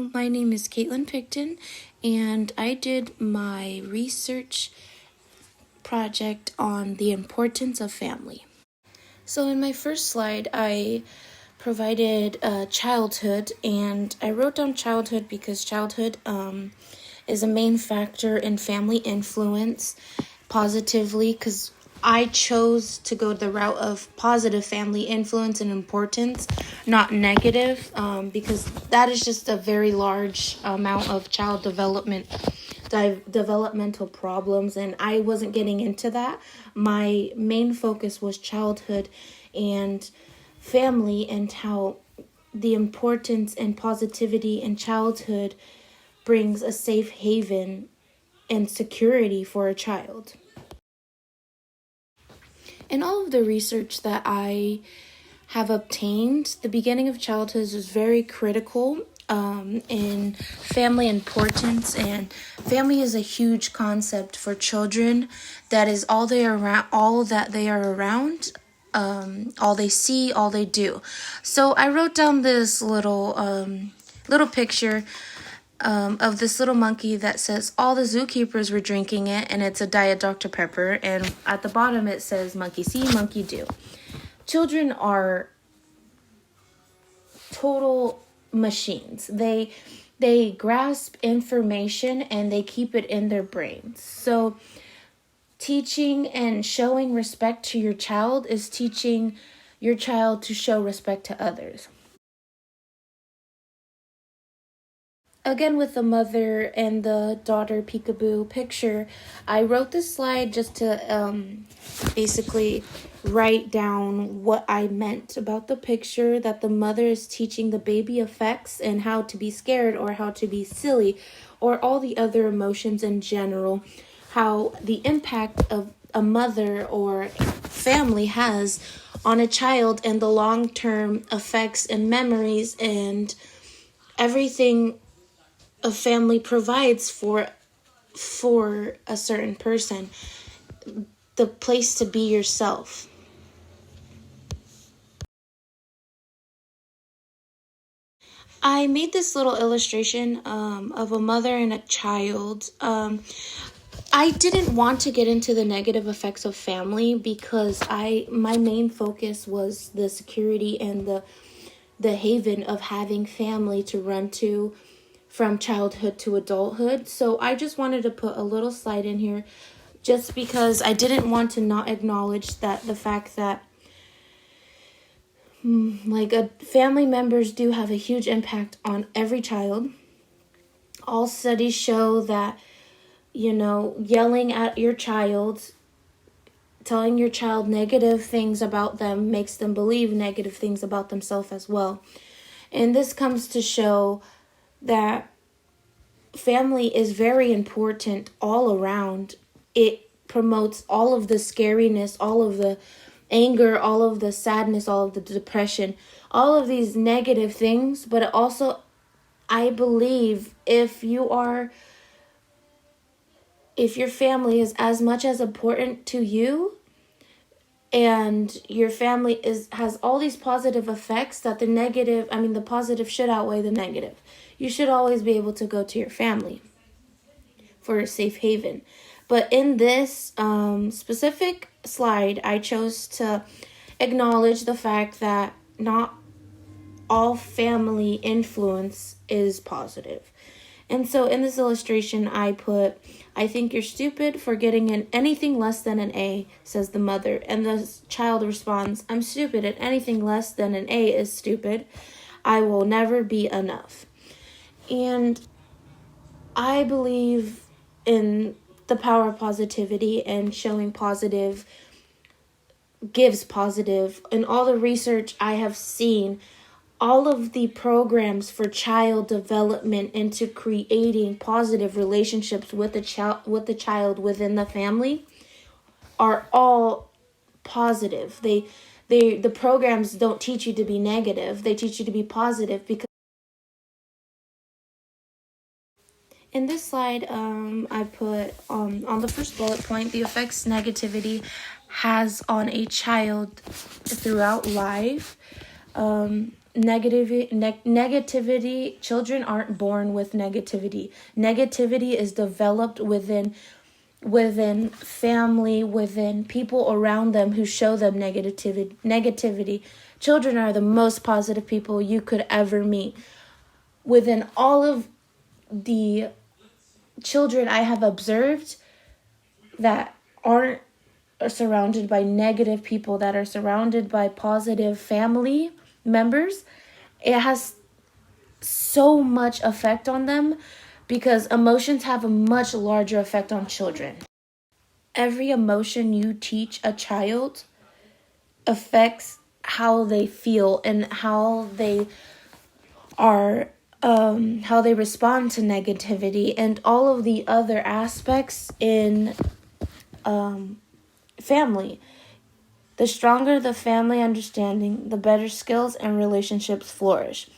Hello, my name is Caitlin Picton, and I did my research project on the importance of family. So in my first slide, I provided childhood, and I wrote down childhood because childhood is a main factor in family influence positively, because I chose to go the route of positive family influence and importance, not negative, because that is just a very large amount of child developmental problems, and I wasn't getting into that. My main focus was childhood and family, and how the importance and positivity in childhood brings a safe haven and security for a child. In all of the research that I have obtained, the beginning of childhood is very critical in family importance, and family is a huge concept for children. That is all that they are around, all they see, all they do. So I wrote down this little picture of this little monkey that says all the zookeepers were drinking it, and it's a Diet Dr. Pepper, and at the bottom it says monkey see, monkey do. Children are total machines. They grasp information and they keep it in their brains. So teaching and showing respect to your child is teaching your child to show respect to others. Again, with the mother and the daughter peekaboo picture, I wrote this slide just to basically write down what I meant about the picture, that the mother is teaching the baby effects and how to be scared or how to be silly or all the other emotions in general, how the impact of a mother or family has on a child and the long-term effects and memories and everything a family provides for a certain person. The place to be yourself. I made this little illustration of a mother and a child. I didn't want to get into the negative effects of family because my main focus was the security and the haven of having family to run to from childhood to adulthood. So I just wanted to put a little slide in here just because I didn't want to not acknowledge that the fact that family members do have a huge impact on every child. All studies show that, yelling at your child, telling your child negative things about them makes them believe negative things about themselves as well. And this comes to show that family is very important all around. It promotes all of the scariness, all of the anger, all of the sadness, all of the depression, all of these negative things. But it also, I believe, if your family is as much as important to you, and your family has all these positive effects, that the positive should outweigh the negative. You should always be able to go to your family for a safe haven. But in this specific slide, I chose to acknowledge the fact that not all family influence is positive. And so in this illustration, I put, I think you're stupid for getting in anything less than an A, says the mother. And the child responds, I'm stupid, and anything less than an A is stupid. I will never be enough. And I believe in the power of positivity, and showing positive gives positive. In all the research I have seen, all of the programs for child development into creating positive relationships with the child within the family are all positive. The programs don't teach you to be negative. They teach you to be positive. Because in this slide, I put on the first bullet point, the effects negativity has on a child throughout life. negativity. Children aren't born with negativity. Negativity is developed within family, within people around them who show them negativity. Children are the most positive people you could ever meet. Within all of the children I have observed that aren't surrounded by negative people, that are surrounded by positive family members, it has so much effect on them because emotions have a much larger effect on children. Every emotion you teach a child affects how they feel and how they are, how they respond to negativity and all of the other aspects in family. The stronger the family understanding, the better skills and relationships flourish.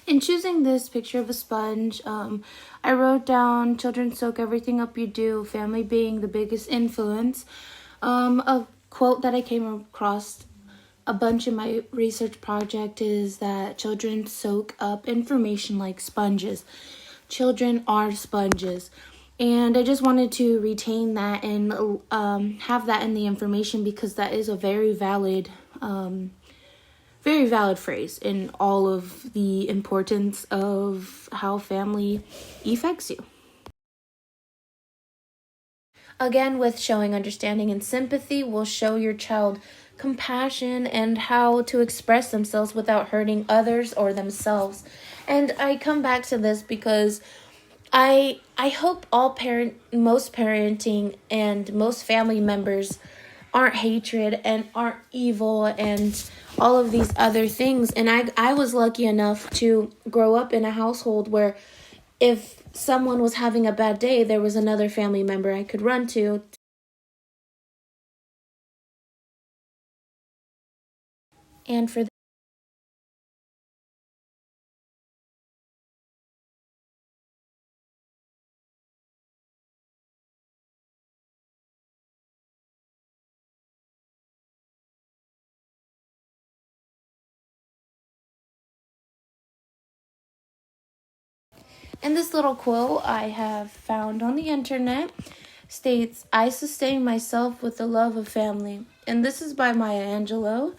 In choosing this picture of a sponge, I wrote down children soak everything up you do, family being the biggest influence. A quote that I came across a bunch in my research project is that children soak up information like sponges. Children are sponges. And I just wanted to retain that and have that in the information because that is a very valid phrase in all of the importance of how family affects you. Again, with showing understanding and sympathy will show your child compassion and how to express themselves without hurting others or themselves. And I come back to this because I hope most parenting and most family members aren't hatred and aren't evil and all of these other things. And I was lucky enough to grow up in a household where if someone was having a bad day, there was another family member I could run to. And for And this little quote I have found on the internet states, "I sustain myself with the love of family." And this is by Maya Angelou.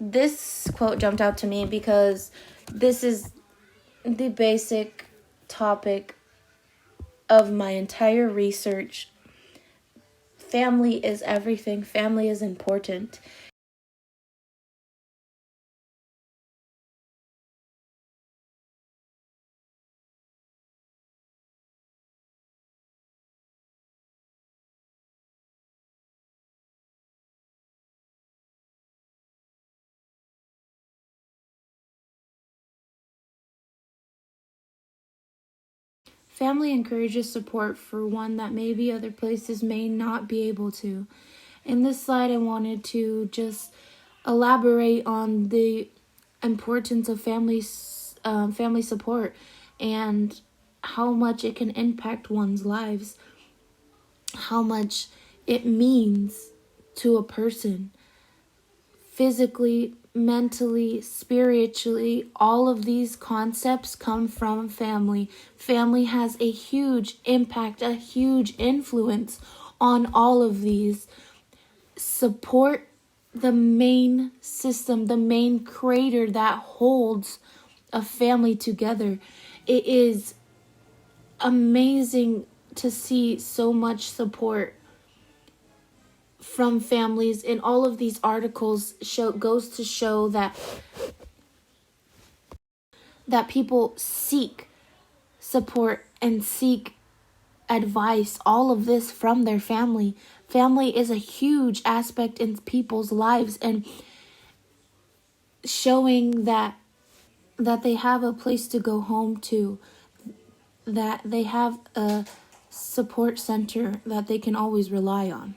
This quote jumped out to me because this is the basic topic of my entire research. Family is everything. Family is important. Family encourages support for one that maybe other places may not be able to. In this slide, I wanted to just elaborate on the importance of family support and how much it can impact one's lives, how much it means to a person physically, mentally, spiritually. All of these concepts come from family. Family has a huge impact, a huge influence on all of these. Support the main system, the main crater that holds a family together. It is amazing to see so much support from families in all of these articles. Goes to show that people seek support and seek advice, all of this from their family. Family is a huge aspect in people's lives, and showing that they have a place to go home to, that they have a support center that they can always rely on.